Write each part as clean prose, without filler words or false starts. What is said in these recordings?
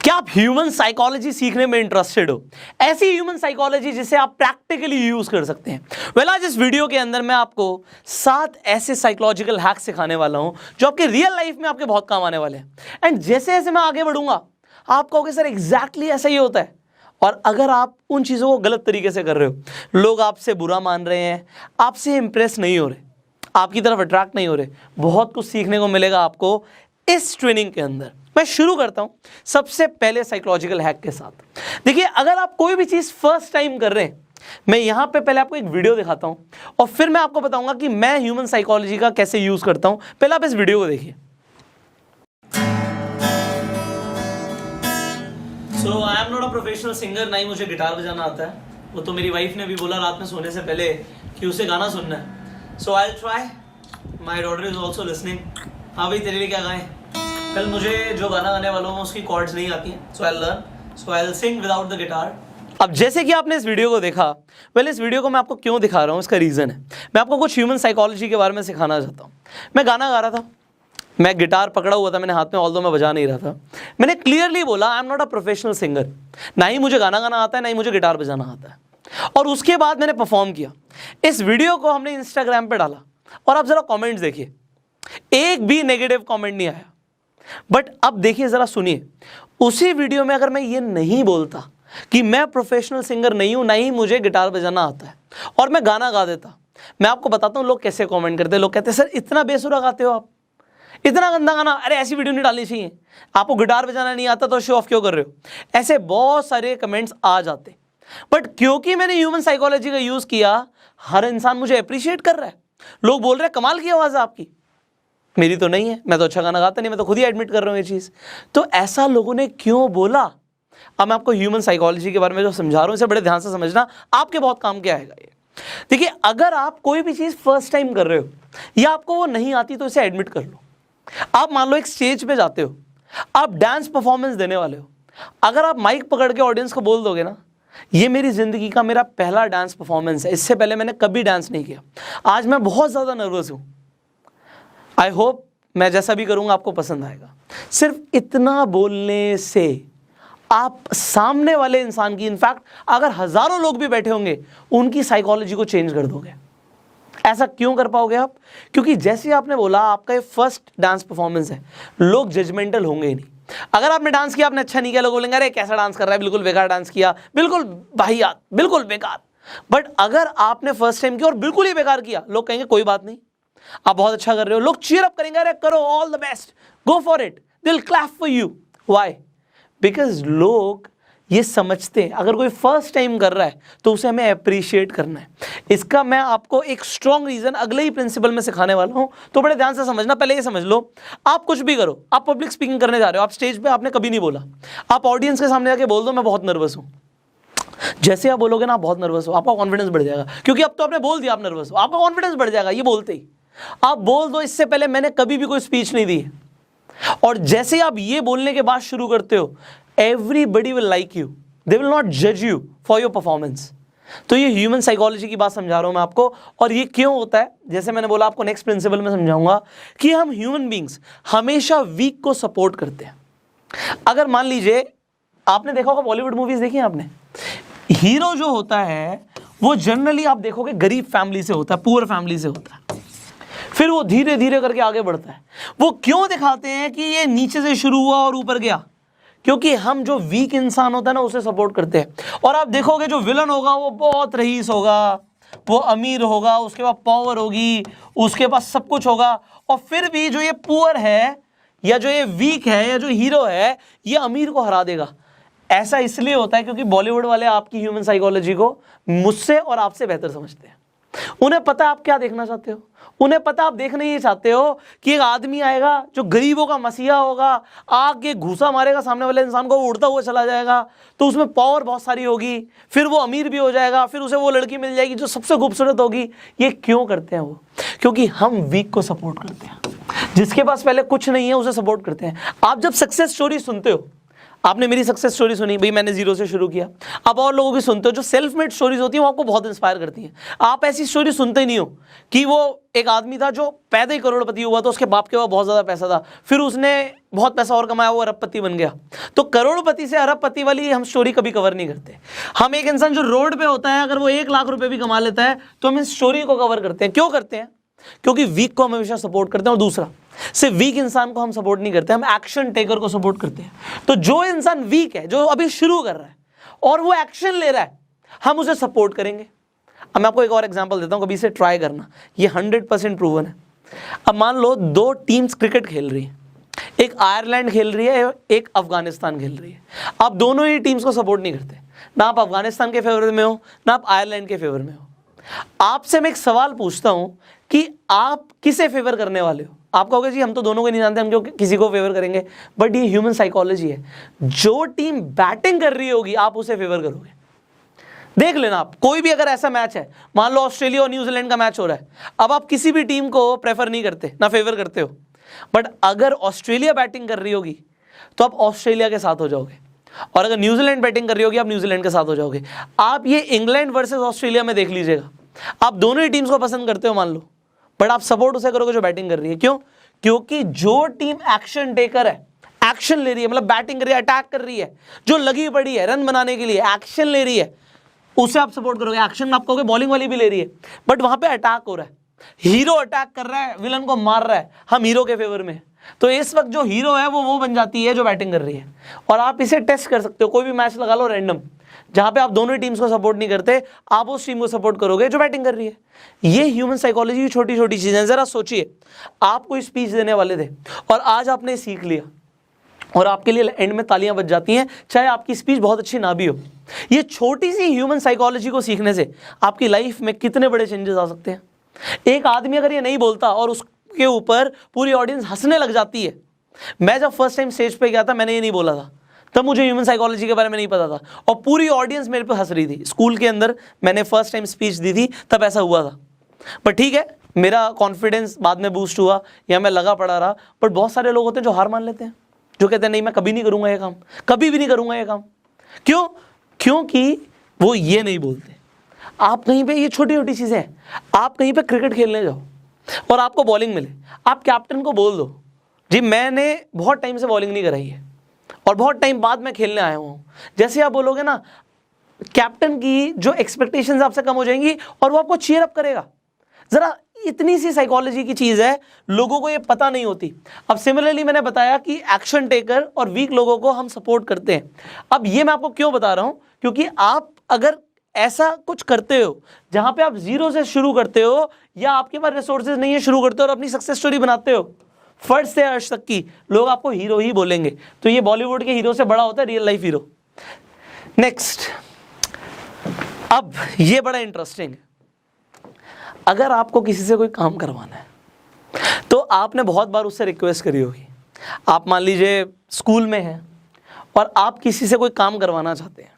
क्या आप human psychology सीखने में इंटरेस्टेड हो? ऐसी ह्यूमन साइकोलॉजी जिसे आप प्रैक्टिकली यूज कर सकते हैं। वेल, आज इस वीडियो के अंदर मैं आपको 7 ऐसे साइकोलॉजिकल हैक्स सिखाने वाला हूं जो आपके रियल लाइफ में आपके बहुत काम आने वाले हैं। एंड जैसे जैसे मैं आगे बढ़ूंगा आप कहोगे सर एग्जैक्टली ऐसा ही होता है। और अगर आप उन चीज़ों को गलत तरीके से कर रहे हो, लोग आपसे बुरा मान रहे हैं, आपसे इंप्रेस नहीं हो रहे, आपकी तरफ अट्रैक्ट नहीं हो रहे, बहुत कुछ सीखने को मिलेगा आपको इस ट्रेनिंग के अंदर। मैं शुरू करता हूं सबसे पहले साइकोलॉजिकल हैक के साथ। देखिए, अगर आप कोई भी चीज़ फर्स्ट टाइम कर रहे हैं, मैं यहां पे पहले आपको एक वीडियो दिखाता हूं और फिर मैं आपको बताऊंगा कि मैं ह्यूमन साइकोलॉजी का कैसे यूज करता हूं। पहले आप इस वीडियो को देखिए। So I am not a professional singer, ना ही मुझे गिटार बजाना आता है। वो तो मेरी वाइफ ने भी बोला रात में सोने से पहले कि उसे गाना सुनना है। So I will try. My daughter is also listening. हाँ भाई, तेरे लिए क्या गाएं? कल मुझे जो गाना गाने वाला हूँ उसकी कॉर्ड्स नहीं आती हैं, so I will learn, so I will sing without the guitar. अब जैसे कि आपने इस वीडियो को देखा, पहले इस वीडियो को मैं आपको क्यों दिखा रहा हूँ, इसका रीज़न है मैं आपको कुछ ह्यूमन साइकोलॉजी के बारे में सिखाना चाहता हूँ। मैं गाना गा रहा था, मैं गिटार पकड़ा हुआ था मैंने हाथ में, ऑल्दो मैं बजा नहीं रहा था। मैंने क्लियरली बोला आई am not a professional singer, ना ही मुझे गाना गाना आता है, ना ही मुझे गिटार बजाना आता है। और उसके बाद मैंने परफॉर्म किया। इस वीडियो को हमने इंस्टाग्राम पे डाला और आप ज़रा कमेंट्स देखिए, एक भी नेगेटिव कमेंट नहीं आया। बट अब देखिए, ज़रा सुनिए, उसी वीडियो में अगर मैं ये नहीं बोलता कि मैं प्रोफेशनल सिंगर नहीं हूँ, ना ही मुझे गिटार बजाना आता है, और मैं गाना गा देता, मैं आपको बताता हूँ लोग कैसे कमेंट करते हैं। लोग कहते हैं सर इतना बेसुरा गाते हो आप, इतना गंदा गाना, अरे ऐसी वीडियो नहीं डालनी चाहिए, आपको गिटार बजाना नहीं आता तो शो ऑफ क्यों कर रहे हो। ऐसे बहुत सारे कमेंट्स आ जाते। बट क्योंकि मैंने ह्यूमन साइकोलॉजी का यूज़ किया, हर इंसान मुझे अप्रिशिएट कर रहा है। लोग बोल रहे हैं कमाल की आवाज़ है आपकी। मेरी तो नहीं है, मैं तो अच्छा गाना गाता नहीं, मैं तो खुद ही एडमिट कर रहा हूँ ये चीज़। तो ऐसा लोगों ने क्यों बोला? अब मैं आपको ह्यूमन साइकोलॉजी के बारे में जो समझा रहा हूँ इसे बड़े ध्यान से समझना, आपके बहुत काम क्या आएगा ये। देखिए, अगर आप कोई भी चीज़ फर्स्ट टाइम कर रहे हो या आपको वो नहीं आती तो इसे एडमिट कर लो। आप मान लो एक स्टेज पे जाते हो, आप डांस परफॉर्मेंस देने वाले हो। अगर आप माइक पकड़ के ऑडियंस को बोल दोगे ना, ये मेरी ज़िंदगी का मेरा पहला डांस परफॉर्मेंस है, इससे पहले मैंने कभी डांस नहीं किया, आज मैं बहुत ज़्यादा नर्वस हूँ, आई होप मैं जैसा भी करूँगा आपको पसंद आएगा। सिर्फ इतना बोलने से आप सामने वाले इंसान की, इनफैक्ट अगर हज़ारों लोग भी बैठे होंगे, उनकी साइकोलॉजी को चेंज कर दोगे। ऐसा क्यों कर पाओगे आप? क्योंकि जैसे आपने बोला आपका ये फर्स्ट डांस परफॉर्मेंस है, लोग जजमेंटल होंगे ही नहीं। अगर आपने डांस किया, आपने अच्छा नहीं किया, लोग बोलेंगे अरे कैसा डांस कर रहा है, बिल्कुल बेकार डांस किया, बिल्कुल वाहियात, बिल्कुल बेकार। बट अगर आपने फर्स्ट टाइम किया और बिल्कुल ही बेकार किया, लोग कहेंगे कोई बात नहीं, आप बहुत अच्छा कर रहे हो, लोग चीयर अप करेंगे, अरे करो, all the best, go for it, they will clap for you. Why? Because लोग ये समझते हैं अगर कोई फर्स्ट टाइम कर रहा है तो उसे हमें अप्रिशिएट करना है। इसका मैं आपको एक स्ट्रॉन्ग रीजन अगले ही प्रिंसिपल में सिखाने वाला हूं, तो बड़े ध्यान से समझना। पहले ये समझ लो, आप कुछ भी करो, आप पब्लिक स्पीकिंग करने जा रहे हो, आप स्टेज पे आपने कभी नहीं बोला, आप ऑडियंस के सामने जाके बोल दो मैं बहुत नर्वस हूं। जैसे आप बोलोगे ना आप बहुत नर्वस हो, आपका कॉन्फिडेंस बढ़ जाएगा, क्योंकि अब तो आपने बोल दिया आप नर्वस हो, आपका कॉन्फिडेंस बढ़ जाएगा। ये बोलते ही आप बोल दो इससे पहले मैंने कभी भी कोई स्पीच नहीं दी है, और जैसे आप ये बोलने के बाद शुरू करते हो, everybody will like you, they will not जज यू फॉर योर परफॉर्मेंस। तो ये ह्यूमन साइकोलॉजी की बात समझा रहा हूं मैं आपको। और ये क्यों होता है, जैसे मैंने बोला आपको नेक्स्ट प्रिंसिपल में समझाऊंगा कि हम ह्यूमन बींग्स हमेशा वीक को सपोर्ट करते हैं। अगर मान लीजिए आपने देखा होगा, बॉलीवुड मूवीज देखी हैं आपने, हीरो जो होता है वो जनरली आप देखोगे गरीब फैमिली से होता है, पुअर फैमिली से होता है, फिर वो धीरे धीरे करके आगे बढ़ता है। वो क्यों दिखाते हैं कि ये नीचे से शुरू हुआ और ऊपर गया? क्योंकि हम जो वीक इंसान होता है ना उसे सपोर्ट करते हैं। और आप देखोगे जो विलन होगा वो बहुत रईस होगा, वो अमीर होगा, उसके पास पावर होगी, उसके पास सब कुछ होगा, और फिर भी जो ये पुअर है या जो ये वीक है या जो हीरो है, ये अमीर को हरा देगा। ऐसा इसलिए होता है क्योंकि बॉलीवुड वाले आपकी ह्यूमन साइकोलॉजी को मुझसे और आपसे बेहतर समझते हैं। उन्हें पता आप क्या देखना चाहते हो, उन्हें पता आप देखना ये चाहते हो कि एक आदमी आएगा जो गरीबों का मसीहा होगा, आके घूसा मारेगा सामने वाले इंसान को, वो उड़ता हुआ चला जाएगा, तो उसमें पावर बहुत सारी होगी, फिर वो अमीर भी हो जाएगा, फिर उसे वो लड़की मिल जाएगी जो सबसे खूबसूरत होगी। ये क्यों करते हैं वो? क्योंकि हम वीक को सपोर्ट करते हैं, जिसके पास पहले कुछ नहीं है उसे सपोर्ट करते हैं। आप जब सक्सेस स्टोरी सुनते हो, आपने मेरी सक्सेस स्टोरी सुनी, भाई मैंने जीरो से शुरू किया। अब और लोगों की सुनते हो जो सेल्फ मेड स्टोरीज होती हैं, वो आपको बहुत इंस्पायर करती हैं। आप ऐसी स्टोरी सुनते ही नहीं हो कि वो एक आदमी था जो पैदा ही करोड़पति हुआ था, उसके बाप के पास बहुत ज़्यादा पैसा था, फिर उसने बहुत पैसा और कमाया, वो अरबपति बन गया। तो करोड़पति से अरबपति वाली हम स्टोरी कभी कवर नहीं करते। हम एक इंसान जो रोड पे होता है, अगर वो 1 लाख रुपए भी कमा लेता है, तो हम इस स्टोरी को कवर करते हैं। क्यों करते हैं? क्योंकि वीक को हम हमेशा सपोर्ट करते हैं। और दूसरा, सिर्फ वीक इंसान को हम सपोर्ट नहीं करते, हम एक्शन टेकर को सपोर्ट करते हैं। तो जो इंसान वीक है, जो अभी शुरू कर रहा है और वो एक्शन ले रहा है, हम उसे सपोर्ट करेंगे। अब मैं आपको एक और एग्जांपल देता हूं, कभी इसे ट्राई करना, ये 100% प्रूवन है। अब मान लो 2 टीम्स क्रिकेट खेल रही है, एक आयरलैंड खेल रही है, एक अफगानिस्तान खेल रही है। आप दोनों ही टीम्स को सपोर्ट नहीं करते, ना आप अफगानिस्तान के फेवर में हो, ना आप आयरलैंड के फेवर में हो। आपसे मैं एक सवाल पूछता हूं कि आप किसे फेवर करने वाले हो? आप कहोगे जी हम तो दोनों को नहीं जानते, हम क्यों किसी को फेवर करेंगे। बट ये ह्यूमन साइकोलॉजी है। जो टीम बैटिंग कर रही होगी आप उसे फेवर करोगे। देख लेना, आप कोई भी अगर ऐसा मैच है, मान लो ऑस्ट्रेलिया और न्यूजीलैंड का मैच हो रहा है, अब आप किसी भी टीम को प्रेफर नहीं करते, ना फेवर करते हो, बट अगर ऑस्ट्रेलिया बैटिंग कर रही होगी तो आप ऑस्ट्रेलिया के साथ हो जाओगे, और अगर न्यूजीलैंड बैटिंग कर रही होगी आप न्यूजीलैंड के साथ हो जाओगे। आप ये इंग्लैंड वर्सेस ऑस्ट्रेलिया में देख लीजिएगा, आप दोनों ही टीम्स को पसंद करते हो मान लो, बट आप सपोर्ट उसे करोगे जो बैटिंग कर रही है। क्यों? क्योंकि जो टीम एक्शन टेकर है, एक्शन ले रही है, मतलब बैटिंग कर रही है, अटैक कर रही है, जो लगी पड़ी है रन बनाने के लिए, एक्शन ले रही है, उसे आप सपोर्ट करोगे। एक्शन आप कहोगे बॉलिंग वाली भी ले रही है, बट वहां पे अटैक हो रहा है, हीरो अटैक कर रहा है, विलन को मार रहा है, हम हीरो के फेवर में। तो इस वक्त जो हीरो है वो बन जाती है जो बैटिंग कर रही है। और आप इसे टेस्ट कर सकते हो, कोई भी मैच लगा लो रैंडम, जहां पे आप दोनों टीम्स को सपोर्ट नहीं करते, आप उस टीम को सपोर्ट करोगे जो बैटिंग कर रही है। ये ह्यूमन साइकोलॉजी की छोटी छोटी चीजें। जरा सोचिए, आप कोई स्पीच देने वाले थे और आज आपने सीख लिया और आपके लिए एंड में तालियां बज जाती हैं, चाहे आपकी स्पीच बहुत अच्छी ना भी हो। ये छोटी सी ह्यूमन साइकोलॉजी को सीखने से आपकी लाइफ में कितने बड़े चेंजेस आ सकते हैं। एक आदमी अगर ये नहीं बोलता और उसके ऊपर पूरी ऑडियंस हंसने लग जाती है। मैं जब फर्स्ट टाइम स्टेज पे गया था, मैंने ये नहीं बोला था, तब मुझे ह्यूमन साइकोलॉजी के बारे में नहीं पता था, और पूरी ऑडियंस मेरे पे हंस रही थी। स्कूल के अंदर मैंने फर्स्ट टाइम स्पीच दी थी, तब ऐसा हुआ था। पर ठीक है, मेरा कॉन्फिडेंस बाद में बूस्ट हुआ या मैं लगा पड़ा रहा। बट बहुत सारे लोग होते हैं जो हार मान लेते हैं, जो कहते हैं नहीं मैं कभी नहीं करूंगा ये काम, कभी भी नहीं करूंगा ये काम। क्यों? क्योंकि वो ये नहीं बोलते। आप कहीं पे, ये छोटी छोटी चीजें हैं, आप कहीं पे क्रिकेट खेलने जाओ और आपको बॉलिंग मिले, आप कैप्टन को बोल दो जी मैंने बहुत टाइम से बॉलिंग नहीं कराई है और बहुत टाइम बाद मैं खेलने आया हूँ। जैसे आप बोलोगे ना, कैप्टन की जो एक्सपेक्टेशंस आपसे कम हो जाएंगी और वो आपको चीयर अप करेगा। जरा इतनी सी साइकोलॉजी की चीज है, लोगों को ये पता नहीं होती। अब सिमिलरली मैंने बताया कि एक्शन टेकर और वीक लोगों को हम सपोर्ट करते हैं। अब ये मैं आपको क्यों बता रहा हूं, क्योंकि आप अगर ऐसा कुछ करते हो जहां पे आप जीरो से शुरू करते हो, या आपके पास रिसोर्सेज नहीं है, शुरू करते हो और अपनी सक्सेस स्टोरी बनाते हो, फर्स्ट से अर्श तक की, लोग आपको हीरो ही बोलेंगे। तो ये बॉलीवुड के हीरो से बड़ा होता है रियल लाइफ हीरो। नेक्स्ट, अब ये बड़ा इंटरेस्टिंग है। अगर आपको किसी से कोई काम करवाना है तो आपने बहुत बार उससे रिक्वेस्ट करी होगी। आप मान लीजिए स्कूल में हैं और आप किसी से कोई काम करवाना चाहते हैं,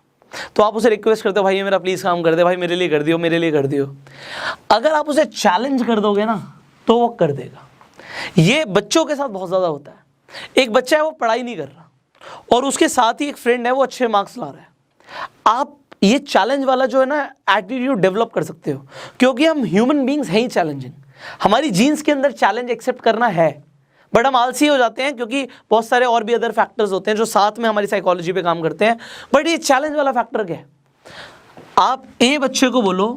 तो आप उसे रिक्वेस्ट करते हो भाई ये मेरा प्लीज़ काम कर दे, भाई मेरे लिए कर दियो, मेरे लिए कर दियो। अगर आप उसे चैलेंज कर दोगे ना तो वो कर देगा। ये बच्चों के साथ बहुत ज़्यादा होता है। एक बच्चा है वो पढ़ाई नहीं कर रहा और उसके साथ ही एक फ्रेंड है वो अच्छे मार्क्स ला रहा है। आप ये चैलेंज वाला जो है ना एटीट्यूड डेवलप कर सकते हो, क्योंकि हम ह्यूमन बीइंग्स हैं ही चैलेंजिंग। हमारी जीन्स के अंदर चैलेंज एक्सेप्ट करना है, बट हम आलसी हो जाते हैं क्योंकि बहुत सारे और भी अदर फैक्टर्स होते हैं जो साथ में हमारी साइकोलॉजी पे काम करते हैं। बट ये चैलेंज वाला फैक्टर क्या है? आप ए बच्चे को बोलो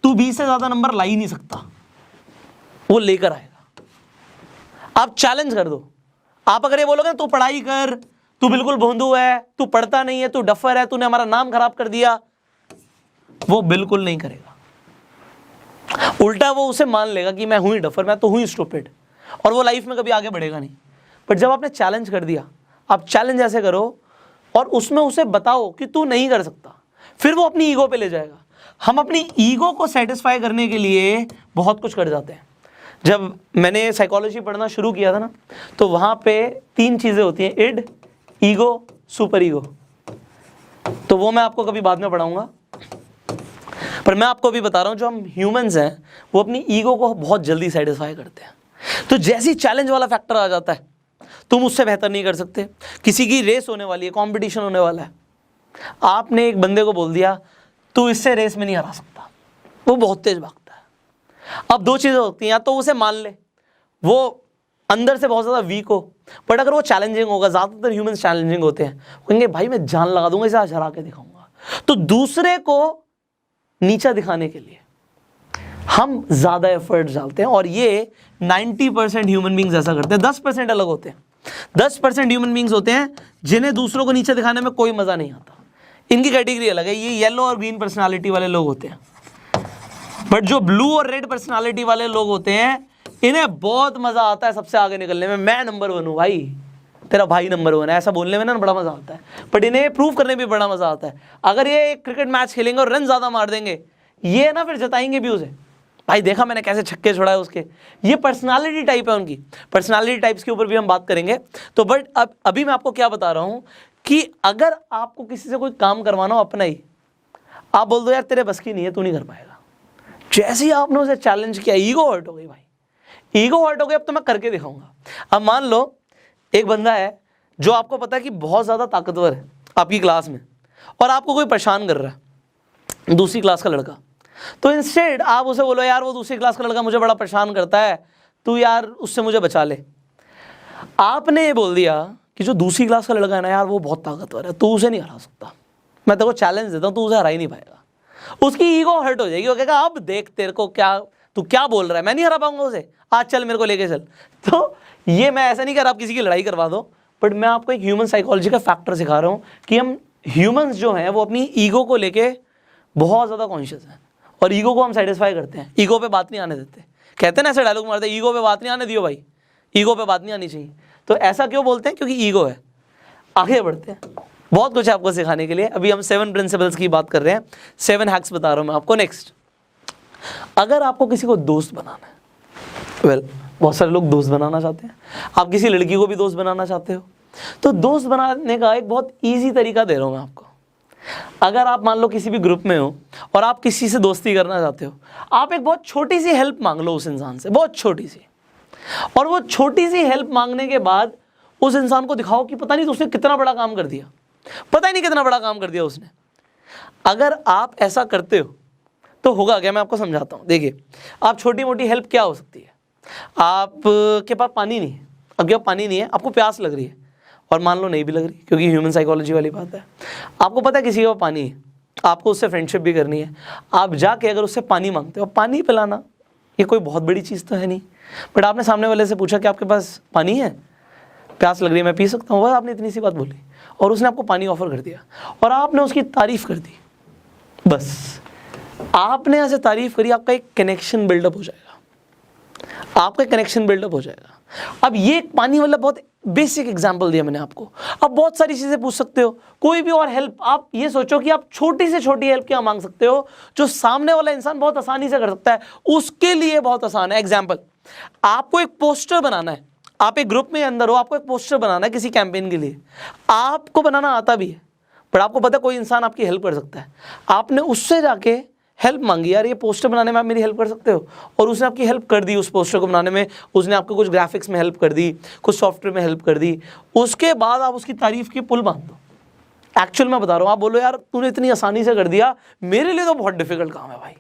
तू 20 से ज़्यादा नंबर ला ही नहीं सकता, वो लेकर आएगा। आप चैलेंज कर दो। आप अगर ये बोलोगे तू पढ़ाई कर, तू बिल्कुल भोंदू है, तू पढ़ता नहीं है, तू डफर है, तूने हमारा नाम खराब कर दिया, वो बिल्कुल नहीं करेगा। उल्टा वो उसे मान लेगा कि मैं हूं ही डफर, मैं तो हूं ही स्टूपिड, और वो लाइफ में कभी आगे बढ़ेगा नहीं। बट जब आपने चैलेंज कर दिया, आप चैलेंज ऐसे करो और उसमें उसे बताओ कि तू नहीं कर सकता, फिर वो अपनी ईगो पे ले जाएगा। हम अपनी ईगो को सेटिस्फाई करने के लिए बहुत कुछ कर जाते हैं। जब मैंने साइकोलॉजी पढ़ना शुरू किया था ना, तो वहां पे 3 चीजें होती हैं, इड, ईगो, सुपर ईगो। तो वो मैं आपको कभी बाद में पढ़ाऊंगा, पर मैं आपको अभी बता रहा हूं जो हम ह्यूमंस हैं वो अपनी ईगो को बहुत जल्दी सेटिस्फाई करते हैं। तो जैसी चैलेंज वाला फैक्टर आ जाता है तुम उससे बेहतर नहीं कर सकते, किसी की रेस होने वाली है, कंपटीशन होने वाला है, आपने एक बंदे को बोल दिया तू इससे रेस में नहीं हरा सकता, वो बहुत तेज भागता है। अब दो चीज़ें होती हैं, या तो उसे मान ले वो अंदर से बहुत ज़्यादा वीक हो, बट अगर वो चैलेंजिंग होगा, ज़्यादातर ह्यूमंस चैलेंजिंग होते हैं, कहेंगे भाई मैं जान लगा दूंगा, इसे आज हरा के दिखाऊंगा। तो दूसरे को नीचा दिखाने के लिए हम ज़्यादा एफर्ट्स डालते हैं, और ये 90% ह्यूमन बींग्स ऐसा करते हैं। 10% अलग होते हैं, 10% ह्यूमन बींग्स होते हैं जिन्हें दूसरों को नीचे दिखाने में कोई मज़ा नहीं आता, इनकी कैटेगरी अलग है, ये येलो और ग्रीन पर्सनालिटी वाले लोग होते हैं। बट जो ब्लू और रेड पर्सनालिटी वाले लोग होते हैं, इन्हें बहुत मज़ा आता है सबसे आगे निकलने में, मैं नंबर 1 हूँ भाई, तेरा भाई नंबर 1 है, ऐसा बोलने में ना बड़ा मज़ा आता है, बट इन्हें प्रूव करने में बड़ा मज़ा आता है। अगर ये एक क्रिकेट मैच खेलेंगे और रन ज़्यादा मार देंगे, ये ना फिर जताएंगे भी उसे, भाई देखा मैंने कैसे छक्के छोड़ा है उसके। ये पर्सनालिटी टाइप है उनकी, पर्सनालिटी टाइप्स के ऊपर भी हम बात करेंगे। तो बट अब अभी मैं आपको क्या बता रहा हूँ कि अगर आपको किसी से कोई काम करवाना हो अपना ही, आप बोल दो यार तेरे बस की नहीं है, तू नहीं कर पाएगा, जैसे ही आपने उसे चैलेंज किया, ईगो हर्ट हो गई भाई, ईगो हर्ट हो गई, अब तो मैं करके दिखाऊंगा। अब मान लो एक बंदा है जो आपको पता है कि बहुत ज़्यादा ताकतवर है आपकी क्लास में, और आपको कोई परेशान कर रहा है, दूसरी क्लास का लड़का, तो इंस्टेड आप उसे बोलो यार वो दूसरी क्लास का लड़का मुझे बड़ा परेशान करता है, तू यार उससे मुझे बचा ले। आपने ये बोल दिया कि जो दूसरी क्लास का लड़का है ना यार वो बहुत ताकतवर है, तू उसे नहीं हरा सकता, मैं तेरे को चैलेंज देता हूँ, तू उसे हरा ही नहीं पाएगा। उसकी ईगो हर्ट हो जाएगी, वो कहेगा अब देख तेरे को क्या, तू क्या बोल रहा है, मैं नहीं हरा पाऊंगा उसे, आज चल मेरे को लेके चल। तो ये मैं ऐसा नहीं कर रहा आप किसी की लड़ाई करवा दो, बट मैं आपको एक ह्यूमन साइकोलॉजी का फैक्टर सिखा रहा हूँ कि हम ह्यूमंस जो हैं वो अपनी ईगो को लेके बहुत ज़्यादा कॉन्शियस हैं, और ईगो को हम सेटिस्फाई करते हैं, ईगो पे बात नहीं आने देते। कहते हैं ना ऐसे डायलॉग मारते हैं, ईगो पे बात नहीं आने दियो भाई, ईगो पे बात नहीं आनी चाहिए। तो ऐसा क्यों बोलते हैं? क्योंकि ईगो है। आगे बढ़ते हैं, बहुत कुछ है आपको सिखाने के लिए। अभी हम 7 प्रिंसिपल्स की बात कर रहे हैं, 7 हैक्स बता रहा हूँ मैं आपको। नेक्स्ट, अगर आपको किसी को दोस्त बनाना है, बहुत सारे लोग दोस्त बनाना चाहते हैं, आप किसी लड़की को भी दोस्त बनाना चाहते हो, तो दोस्त बनाने का एक बहुत ईजी तरीका दे रहा हूँ मैं आपको। अगर आप मान लो किसी भी ग्रुप में हो और आप किसी से दोस्ती करना चाहते हो, आप एक बहुत छोटी सी हेल्प मांग लो उस इंसान से, बहुत छोटी सी, और वो छोटी सी हेल्प मांगने के बाद उस इंसान को दिखाओ कि पता नहीं उसने कितना बड़ा काम कर दिया, पता ही नहीं कितना बड़ा काम कर दिया उसने। अगर आप ऐसा करते हो तो होगा क्या, मैं आपको समझाता हूँ। देखिए, आप छोटी मोटी हेल्प क्या हो सकती है, आपके पास पानी नहीं है, अगर पानी नहीं है, आपको प्यास लग रही है, और मान लो नहीं भी लग रही, क्योंकि ह्यूमन साइकोलॉजी वाली बात है, आपको पता है किसी के पास पानी है, आपको उससे फ्रेंडशिप भी करनी है, आप जाके अगर उससे पानी मांगते हो, पानी पिलाना ये कोई बहुत बड़ी चीज़ तो है नहीं, बट आपने सामने वाले से पूछा कि आपके पास पानी है, प्यास लग रही है, मैं पी सकता हूँ, बस आपने इतनी सी बात बोली और उसने आपको पानी ऑफर कर दिया और आपने उसकी तारीफ़ कर दी, बस आपने ऐसे तारीफ़ करी, आपका एक कनेक्शन बिल्डअप हो जाएगा, आपका कनेक्शन बिल्डअप हो जाएगा। अब ये पानी वाला बहुत बेसिक एग्जांपल दिया मैंने आपको। अब बहुत सारी चीज़ें पूछ सकते हो, कोई भी और हेल्प, आप ये सोचो कि आप छोटी से छोटी हेल्प क्या मांग सकते हो जो सामने वाला इंसान बहुत आसानी से कर सकता है, उसके लिए बहुत आसान है। एग्जाम्पल, आपको एक पोस्टर बनाना है, आप एक ग्रुप में अंदर हो, आपको एक पोस्टर बनाना है किसी कैंपेन के लिए, आपको बनाना आता भी है, पर आपको पता है कोई इंसान आपकी हेल्प कर सकता है, आपने उससे जाके हेल्प मांगी, यार ये पोस्टर बनाने में आप मेरी हेल्प कर सकते हो, और उसने आपकी हेल्प कर दी उस पोस्टर को बनाने में, उसने आपको कुछ ग्राफिक्स में हेल्प कर दी, कुछ सॉफ्टवेयर में हेल्प कर दी, उसके बाद आप उसकी तारीफ़ की पुल बांध दो। एक्चुअल मैं बता रहा हूँ, आप बोलो यार तूने इतनी आसानी से कर दिया, मेरे लिए तो बहुत डिफिकल्ट काम है भाई।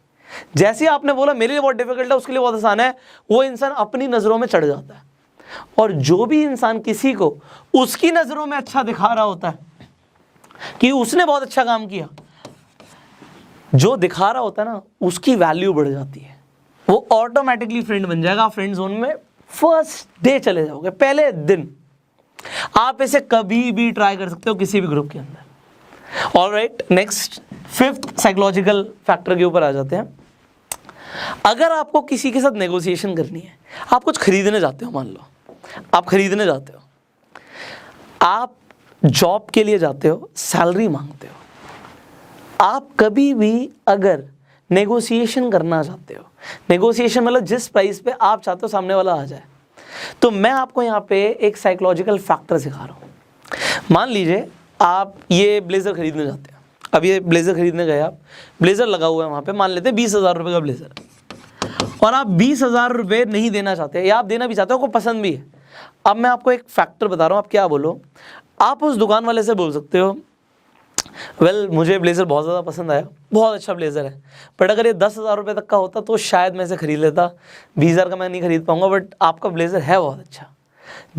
जैसे ही आपने बोला मेरे लिए बहुत डिफिकल्ट है, उसके लिए बहुत आसान है, वो इंसान अपनी नज़रों में चढ़ जाता है। और जो भी इंसान किसी को उसकी नज़रों में अच्छा दिखा रहा होता है कि उसने बहुत अच्छा काम किया, जो दिखा रहा होता है ना, उसकी वैल्यू बढ़ जाती है, वो ऑटोमेटिकली फ्रेंड बन जाएगा। आप फ्रेंड जोन में फर्स्ट डे चले जाओगे, पहले दिन। आप इसे कभी भी ट्राई कर सकते हो किसी भी ग्रुप के अंदर। Alright, next 5th psychological factor के ऊपर आ जाते हैं। अगर आपको किसी के साथ नेगोशिएशन करनी है, आप कुछ खरीदने जाते हो, मान लो आप खरीदने जाते हो, आप जॉब के लिए जाते हो, सैलरी मांगते हो, आप कभी भी अगर नेगोशिएशन करना चाहते हो, नेगोशिएशन मतलब जिस प्राइस पे आप चाहते हो सामने वाला आ जाए, तो मैं आपको यहाँ पे एक साइकोलॉजिकल फैक्टर सिखा रहा हूँ। मान लीजिए आप ये ब्लेज़र खरीदने जाते हैं, अब ये ब्लेज़र खरीदने गए आप, ब्लेज़र लगा हुआ है वहाँ पे, मान लेते हैं 20,000 रुपये का ब्लेज़र, और आप 20,000 रुपये नहीं देना चाहते, या आप देना भी चाहते हो, आपको पसंद भी है, अब मैं आपको एक फैक्टर बता रहा हूँ, आप क्या बोलो। आप उस दुकान वाले से बोल सकते हो वेल मुझे ब्लेज़र बहुत ज़्यादा पसंद आया, बहुत अच्छा ब्लेज़र है, बट अगर ये 10,000 रुपये तक का होता तो शायद मैं इसे खरीद लेता, 20,000 का मैं नहीं खरीद पाऊंगा, बट आपका ब्लेज़र है बहुत अच्छा।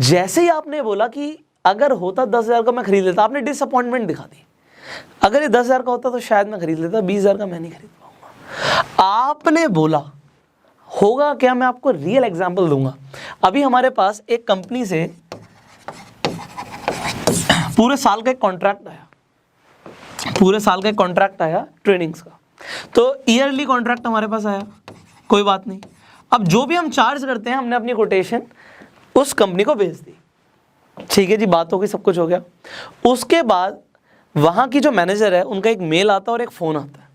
जैसे ही आपने बोला कि अगर होता 10,000 का मैं खरीद लेता, आपने डिसअपॉइंटमेंट दिखा दी। अगर ये 10,000 का होता तो शायद मैं खरीद लेता, 20,000 का मैं नहीं खरीद पाऊंगा। आपने बोला होगा क्या, मैं आपको रियल एग्जाम्पल दूंगा। अभी हमारे पास एक कंपनी से पूरे साल का एक कॉन्ट्रैक्ट आया, पूरे साल का एक कॉन्ट्रैक्ट आया ट्रेनिंग्स का, तो ईयरली कॉन्ट्रैक्ट हमारे पास आया, कोई बात नहीं। अब जो भी हम चार्ज करते हैं हमने अपनी कोटेशन उस कंपनी को भेज दी, ठीक है जी, बात हो गई, सब कुछ हो गया। उसके बाद वहाँ की जो मैनेजर है उनका एक मेल आता है और एक फ़ोन आता है,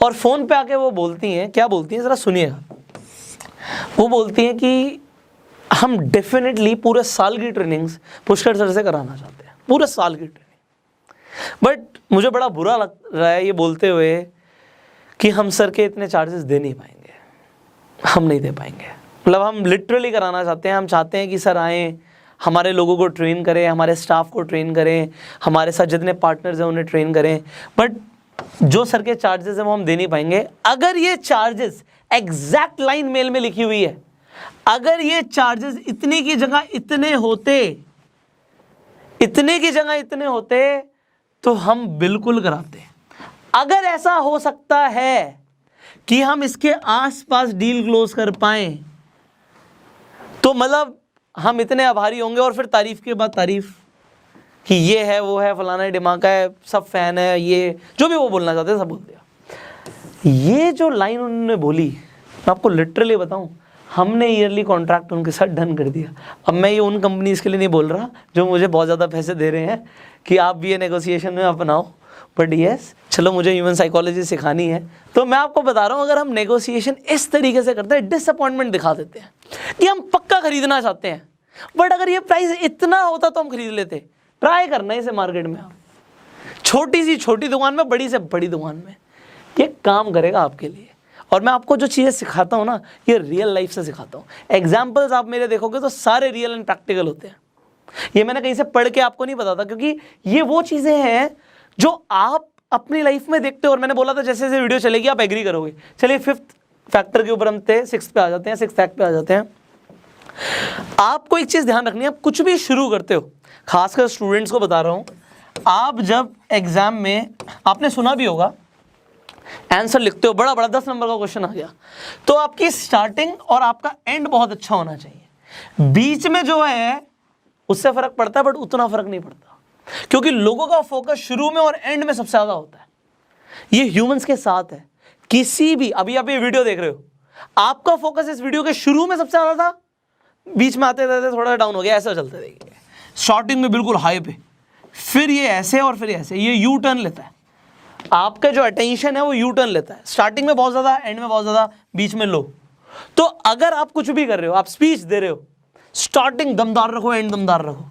और फ़ोन पे आके वो बोलती हैं, क्या बोलती हैं ज़रा सुनिएगा। वो बोलती हैं कि हम डेफिनेटली पूरे साल की ट्रेनिंग्स पुष्कर सर से कराना चाहते हैं, पूरे साल की ट्रेनिंग, बट मुझे बड़ा बुरा लग रहा है ये बोलते हुए कि हम सर के इतने चार्जेस दे नहीं पाएंगे, हम नहीं दे पाएंगे। मतलब हम लिटरली कराना चाहते हैं, हम चाहते हैं कि सर आएँ, हमारे लोगों को ट्रेन करें, हमारे स्टाफ को ट्रेन करें, हमारे साथ जितने पार्टनर्स हैं उन्हें ट्रेन करें, बट जो सर के चार्जेस हैं वो हम दे नहीं पाएंगे। अगर ये चार्जेस एग्जैक्ट लाइन मेल में लिखी हुई है, अगर ये चार्जेस इतने की जगह इतने होते, इतने की जगह इतने होते तो हम बिल्कुल कराते। अगर ऐसा हो सकता है कि हम इसके आसपास डील क्लोज कर पाए तो मतलब हम इतने आभारी होंगे, और फिर तारीफ के बाद तारीफ कि ये है वो है फलाना है डिमाका है, सब फैन है, ये जो भी वो बोलना चाहते हैं सब बोल दिया। ये जो लाइन उन्होंने बोली, मैं आपको लिटरली बताऊं, हमने ईयरली कॉन्ट्रैक्ट उनके साथ डन कर दिया। अब मैं ये उन कंपनीज के लिए नहीं बोल रहा जो मुझे बहुत ज़्यादा पैसे दे रहे हैं कि आप भी ये नेगोशिएशन में अपनाओ, बट यस चलो मुझे ह्यूमन साइकोलॉजी सिखानी है, तो मैं आपको बता रहा हूँ अगर हम नेगोशिएशन इस तरीके से करते हैं, डिसअपॉइंटमेंट दिखा देते हैं कि हम पक्का खरीदना चाहते हैं, बट अगर ये प्राइस इतना होता तो हम खरीद लेते। ट्राई करना इसे मार्केट में, आप छोटी सी छोटी दुकान में, बड़ी से बड़ी दुकान में, ये काम करेगा आपके लिए। और मैं आपको जो चीज़ें सिखाता हूँ ना, ये रियल लाइफ से सिखाता हूँ। एग्जाम्पल्स आप मेरे देखोगे तो सारे रियल एंड प्रैक्टिकल होते हैं। ये मैंने कहीं से पढ़ के आपको नहीं बताता, क्योंकि ये वो चीज़ें हैं जो आप अपनी लाइफ में देखते हो। और मैंने बोला था जैसे जैसे वीडियो चलेगी आप एग्री करोगे। चलिए 5th फैक्टर के ऊपर हम थे, 6th पे आ जाते हैं, 6th फैक्ट पे आ जाते हैं। आपको एक चीज़ ध्यान रखनी है, आप कुछ भी शुरू करते हो, खासकर स्टूडेंट्स को बता रहा हूँ, आप जब एग्जाम में, आपने सुना भी होगा, आंसर लिखते हो, बड़ा बड़ा 10 नंबर का क्वेश्चन आ गया, तो आपकी स्टार्टिंग और आपका एंड बहुत अच्छा होना चाहिए। बीच में जो है उससे फर्क पड़ता है, बट उतना फर्क नहीं पड़ता, क्योंकि लोगों का फोकस शुरू में और एंड में सबसे ज्यादा होता है। ये ह्यूमंस के साथ है। किसी भी, अभी आप ये वीडियो देख रहे हो, आपका फोकस इस वीडियो के शुरू में सबसे ज्यादा था, बीच में आते आते थोड़ा डाउन हो गया, ऐसा चलता देखिए। स्टार्टिंग में बिल्कुल हाई पे, फिर ये ऐसे और फिर ऐसे, ये यू टर्न लेता है। आपका जो अटेंशन है वो यू टर्न लेता है, स्टार्टिंग में बहुत ज़्यादा, एंड में बहुत ज़्यादा, बीच में लो। तो अगर आप कुछ भी कर रहे हो, आप स्पीच दे रहे हो, स्टार्टिंग दमदार रखो, एंड दमदार रखो।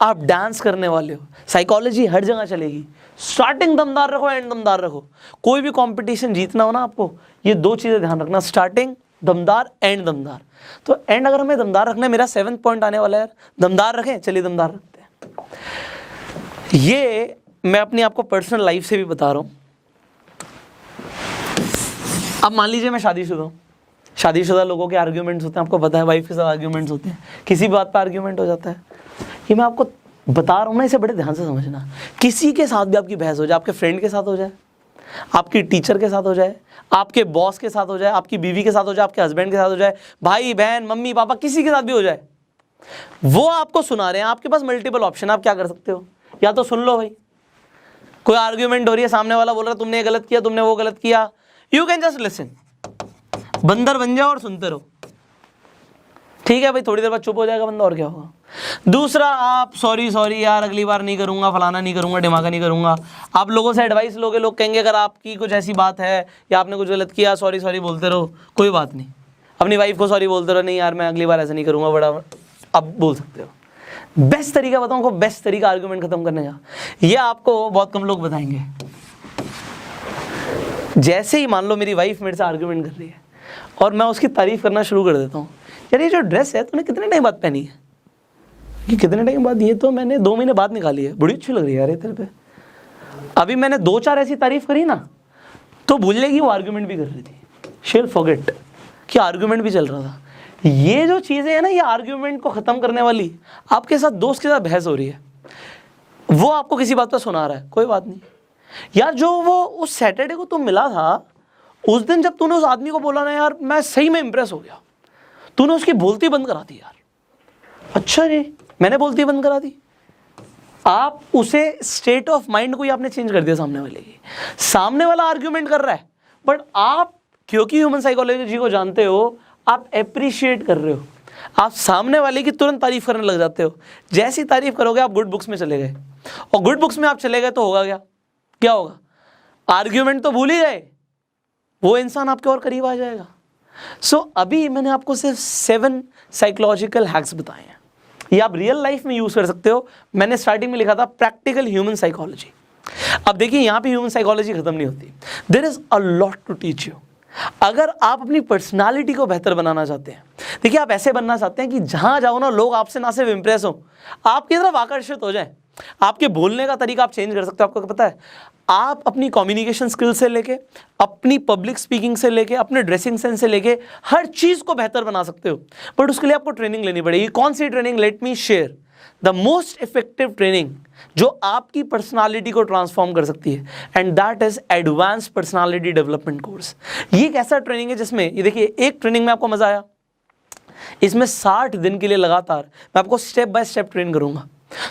आप डांस करने वाले हो, साइकोलॉजी हर जगह चलेगी, स्टार्टिंग दमदार रखो, एंड दमदार रखो। कोई भी कंपटीशन जीतना हो ना आपको, ये 2 चीज़ें ध्यान रखना, स्टार्टिंग दमदार, एंड दमदार। तो एंड अगर हमें दमदार रखना है, मेरा 7th पॉइंट आने वाला है, दमदार रखें, चलिए दमदार रखते हैं। ये मैं अपनी आपको पर्सनल लाइफ से भी बता रहा हूँ। अब मान लीजिए मैं शादीशुदा हूँ, शादीशुदा लोगों के आर्ग्यूमेंट्स होते हैं, आपको पता है, वाइफ के साथ आर्ग्यूमेंट्स होते हैं, किसी बात पर आर्ग्यूमेंट हो जाता है। ये मैं आपको बता रहा हूँ ना, इसे बड़े ध्यान से समझना। किसी के साथ भी आपकी बहस हो जाए, आपके फ्रेंड के साथ हो जाए, आपकी टीचर के साथ हो जाए, आपके बॉस के साथ हो जाए, आपकी बीवी के साथ हो जाए, आपके हस्बैंड के साथ हो जाए, भाई बहन मम्मी पापा किसी के साथ भी हो जाए, वो आपको सुना रहे हैं, आपके पास मल्टीपल ऑप्शन, आप क्या कर सकते हो? या तो सुन लो भाई, कोई आर्ग्यूमेंट हो रही है, सामने वाला बोल रहा है तुमने ये गलत किया, तुमने वो गलत किया, यू कैन जस्ट लिसन, बंदर बन जाओ और सुनते रहो। ठीक है भाई, थोड़ी देर बाद चुप हो जाएगा बंदा, और क्या होगा। दूसरा, आप सॉरी यार, अगली बार नहीं करूंगा, फलाना नहीं करूंगा, दिमागा नहीं करूंगा। आप लोगों से एडवाइस लोगे, लोग कहेंगे अगर आपकी कुछ ऐसी बात है या आपने कुछ गलत किया, सॉरी बोलते रहो, कोई बात नहीं। अपनी वाइफ को सॉरी बोलते रहो, नहीं यार मैं अगली बार ऐसा नहीं करूंगा, बड़ा अब बोल सकते हो। बेस्ट तरीका बताऊं आपको, बेस्ट तरीका आर्ग्यूमेंट खत्म करने का, ये आपको बहुत कम लोग बताएंगे। जैसे ही मान लो मेरी वाइफ मेरे से आर्ग्यूमेंट कर रही है और मैं उसकी तारीफ करना शुरू कर देता हूँ, यार ये जो ड्रेस है तूने कितने टाइम बाद पहनी है, कि कितने टाइम बाद, ये तो मैंने 2 महीने बाद निकाली है, बड़ी अच्छी लग रही है यार ये तेरे पे। अभी मैंने 2-4 ऐसी तारीफ करी ना तो भूल जाएगी वो आर्ग्यूमेंट भी कर रही थी, शी विल फॉरगेट कि आर्ग्यूमेंट भी चल रहा था। ये जो चीज़ें हैं ना, ये आर्ग्यूमेंट को ख़त्म करने वाली, आपके साथ दोस्त के साथ बहस हो रही है, वो आपको किसी बात पर सुना रहा है, कोई बात नहीं यार, जो वो उस सैटरडे को तुम मिला था, उस दिन जब तूने उस आदमी को बोला ना यार मैं सही में इंप्रेस हो गया, तूने उसकी बोलती बंद करा दी यार। अच्छा जी, मैंने बोलती बंद करा दी। आप उसे स्टेट ऑफ माइंड को ही आपने चेंज कर दिया सामने वाले की। सामने वाला आर्ग्यूमेंट कर रहा है, बट आप क्योंकि ह्यूमन साइकोलॉजी को जानते हो, आप एप्रिशिएट कर रहे हो, आप सामने वाले की तुरंत तारीफ करने लग जाते हो। जैसी तारीफ करोगे आप गुड बुक्स में चले गए, और गुड बुक्स में आप चले गए तो होगा क्या, क्या होगा, आर्ग्यूमेंट तो भूल ही गए, वो इंसान आपके और करीब आ जाएगा। सो अभी मैंने आपको सिर्फ 7 साइकोलॉजिकल हैक्स बताए हैं, ये आप रियल लाइफ में यूज कर सकते हो। मैंने स्टार्टिंग में लिखा था प्रैक्टिकल ह्यूमन साइकोलॉजी। अब देखिए यहाँ पे ह्यूमन साइकोलॉजी खत्म नहीं होती, there is a lot to teach you. अगर आप अपनी पर्सनालिटी को बेहतर बनाना चाहते हैं, देखिए आप ऐसे बनना चाहते हैं कि जहां जाओ ना लोग आपसे ना सिर्फ इंप्रेस हो, आपकी तरफ आकर्षित हो जाए। आपके बोलने का तरीका आप चेंज कर सकते हो। आपको पता है, आप अपनी कम्युनिकेशन स्किल से लेके, अपनी पब्लिक स्पीकिंग से लेके, अपने ड्रेसिंग सेंस से लेके हर चीज़ को बेहतर बना सकते हो, बट उसके लिए आपको ट्रेनिंग लेनी पड़ेगी। कौन सी training? Let me share the most effective training जो आपकी पर्सनालिटी को ट्रांसफॉर्म कर सकती है, and that is advance personality development course. ये एक ऐसा ट्रेनिंग है जिसमें, ये देखिए, एक ट्रेनिंग में आपको मजा आया, इसमें 60 दिन के लिए लगातार मैं आपको स्टेप बाय स्टेप ट्रेन करूंगा।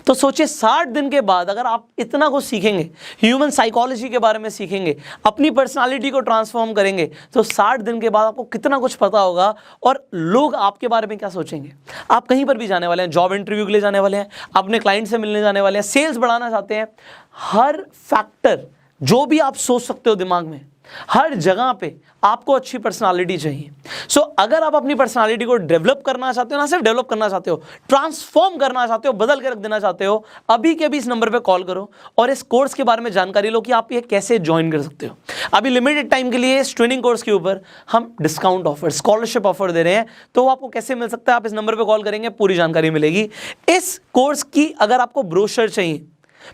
तो सोचिए 60 दिन के बाद अगर आप इतना कुछ सीखेंगे, ह्यूमन साइकोलॉजी के बारे में सीखेंगे, अपनी पर्सनालिटी को ट्रांसफॉर्म करेंगे, तो 60 दिन के बाद आपको कितना कुछ पता होगा और लोग आपके बारे में क्या सोचेंगे। आप कहीं पर भी जाने वाले हैं, जॉब इंटरव्यू के लिए जाने वाले हैं, अपने क्लाइंट से मिलने जाने वाले हैं, सेल्स बढ़ाना चाहते हैं, हर फैक्टर जो भी आप सोच सकते हो दिमाग में, हर जगह पे आपको अच्छी पर्सनालिटी चाहिए। सो अगर आप अपनी पर्सनालिटी को डेवलप करना चाहते हो, ना सिर्फ डेवलप करना चाहते हो, ट्रांसफॉर्म करना चाहते हो, बदल के रख देना चाहते हो, अभी के अभी इस नंबर पे कॉल करो और इस कोर्स के बारे में जानकारी लो कि आप ये कैसे ज्वाइन कर सकते हो। अभी लिमिटेड टाइम के लिए इस ट्रेनिंग कोर्स के ऊपर हम डिस्काउंट ऑफर, स्कॉलरशिप ऑफर दे रहे हैं, तो वो आपको कैसे मिल सकता है, आप इस नंबर पर कॉल करेंगे, पूरी जानकारी मिलेगी। इस कोर्स की अगर आपको ब्रोशर चाहिए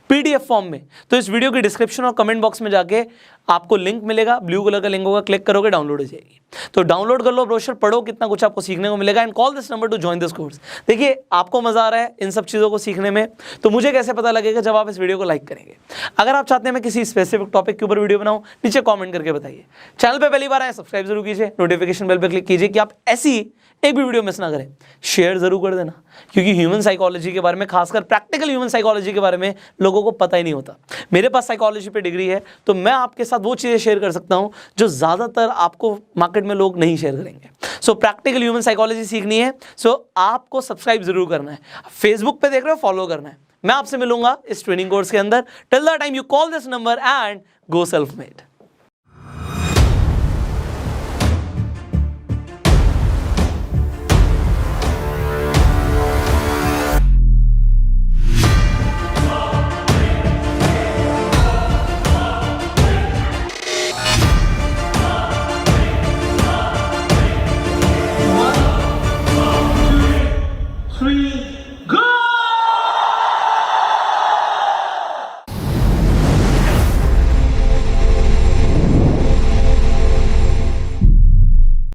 पीडीएफ फॉर्म में, तो इस वीडियो के डिस्क्रिप्शन और कमेंट बॉक्स में जाके आपको लिंक मिलेगा, ब्लू कलर का लिंक होगा, क्लिक करोगे डाउनलोड हो जाएगी। तो डाउनलोड कर लो ब्रोशर, पढ़ो, कितना कुछ आपको सीखने को मिलेगा, and call this number two join this course. देखिए आपको मजा आ रहा है इन सब चीज़ों को सीखने में, तो मुझे कैसे पता लगेगा? जब आप इस वीडियो को लाइक करेंगे। अगर आप चाहते हैं मैं किसी स्पेसिफिक टॉपिक के ऊपर वीडियो बनाऊं, नीचे कॉमेंट करके बताइए। चैनल पर पहली बार आए सब्सक्राइब जरूर कीजिए, नोटिफिकेशन बेल पर क्लिक कीजिए कि आप ऐसी एक भी वीडियो मिस ना करें। शेयर जरूर कर देना, क्योंकि ह्यूमन साइकोलॉजी के बारे में, खासकर प्रैक्टिकल ह्यूमन साइकोलॉजी के बारे में लोगों को पता ही नहीं होता। मेरे पास साइकोलॉजी पे डिग्री है, तो मैं आपके साथ वो चीज़ें शेयर कर सकता हूं जो ज़्यादातर आपको मार्केट में लोग नहीं शेयर करेंगे। सो प्रैक्टिकल ह्यूमन साइकोलॉजी सीखनी है, सो आपको सब्सक्राइब जरूर करना है। फेसबुक पे देख रहे हो, फॉलो करना है। मैं आपसे मिलूंगा इस ट्रेनिंग कोर्स के अंदर। Till the time you call this number and go self made.